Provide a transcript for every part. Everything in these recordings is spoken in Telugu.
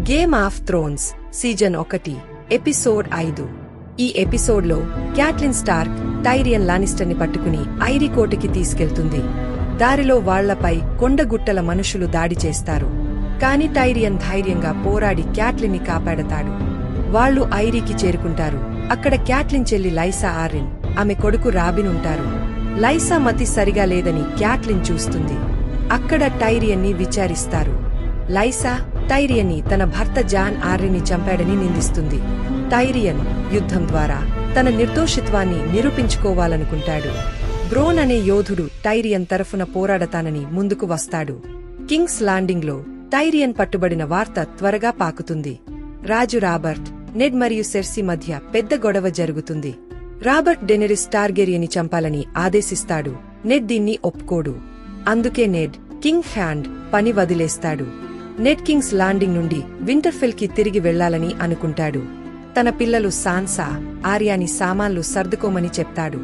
Game of Thrones season 1 episode 5. ఈ ఎపిసోడ్లో క్యాట్లిన్ స్టార్క్ టైరియన్ లానిస్టర్ని పట్టుకుని ఐరీ కోటకి తీసుకెళ్తుంది. దారిలో వాళ్లపై కొండగుట్టల మనుషులు దాడి చేస్తారు. కాని టైరియన్ ధైర్యంగా పోరాడి క్యాట్లిన్ని కాపాడతాడు. వాళ్లు ఐరీకి చేరుకుంటారు. అక్కడ క్యాట్లిన్ చెల్లి లైసా ఆర్రిన్, ఆమె కొడుకు రాబిన్ ఉంటారు. లైసా మతి సరిగా లేదని క్యాట్లిన్ చూస్తుంది. అక్కడ టైరియన్ని విచారిస్తారు. లైసా టైరియన్ని తన భర్త జాన్ ఆర్రిన్ని చంపాడని నిందిస్తుంది. టైరియన్ యుద్ధం ద్వారా తన నిర్దోషిత్వాన్ని నిరూపించుకోవాలనుకుంటాడు. బ్రోన్ అనే యోధుడు టైరియన్ తరఫున పోరాడతానని ముందుకు వస్తాడు. కింగ్స్ లాండింగ్లో టైరియన్ పట్టుబడిన వార్త త్వరగా పాకుతుంది. రాజు రాబర్ట్, నెడ్ మరియు సెర్సీ మధ్య పెద్ద గొడవ జరుగుతుంది. రాబర్ట్ డెనెరిస్ టార్గెరియన్ని చంపాలని ఆదేశిస్తాడు. నెడ్ దీన్ని ఒప్పుకోడు. అందుకే నెడ్ కింగ్ హ్యాండ్ పని వదిలేస్తాడు. నెడ్ కింగ్స్ లాండింగ్ నుండి వింటర్ఫెల్ కి తిరిగి వెళ్లాలని అనుకుంటాడు. తన పిల్లలు సాన్సా, ఆర్యాని సామాన్లు సర్దుకోమని చెప్తాడు.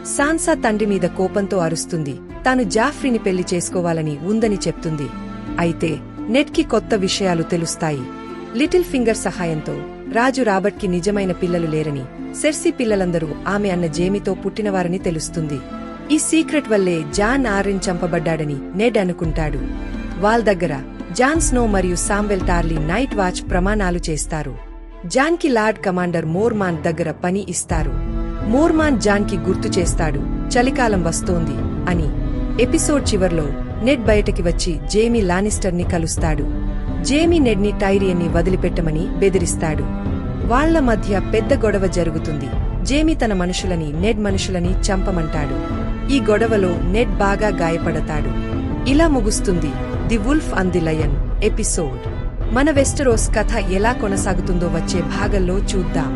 సాన్సా తండ్రి మీద కోపంతో అరుస్తుంది. తాను జాఫ్రీని పెళ్లి చేసుకోవాలని ఉందని చెప్తుంది. అయితే నెడ్ కి కొత్త విషయాలు తెలుస్తాయి. లిటిల్ ఫింగర్ సహాయంతో రాజు రాబర్ట్ కి నిజమైన పిల్లలు లేరని, సెర్సీ పిల్లలందరూ ఆమె అన్న జేమీతో పుట్టినవారని తెలుస్తుంది. ఈ సీక్రెట్ వల్లే జాన్ ఆర్రిన్ చంపబడ్డాడని నెడ్ అనుకుంటాడు. వాళ్ళ దగ్గర జాన్ స్నో మరియు సామ్వెల్ టార్లీ నైట్ వాచ్ ప్రమాణాలు చేస్తారు. జాన్ కి లార్డ్ కమాండర్ మోర్మాన్ దగ్గర పని ఇస్తారు. మోర్మాన్ జాన్ కి గుర్తు చేస్తాడు, చలికాలం వస్తోంది అని. ఎపిసోడ్ చివర్లో నెడ్ బయటకి వచ్చి జేమీ లానిస్టర్ ని కలుస్తాడు. జేమీ నెడ్ ని టైరియన్ని వదిలిపెట్టమని బెదిరిస్తాడు. వాళ్ల మధ్య పెద్ద గొడవ జరుగుతుంది. జేమీ తన మనుషులని నెడ్ మనుషులని చంపమంటాడు. ఈ గొడవలో నెడ్ బాగా గాయపడతాడు. ఇలా ముగుస్తుంది the wolf and the lion episode. మన వెస్టరోస్ కథ ఎలా కొనసాగుతుందో వచ్చే భాగంలో చూద్దాం.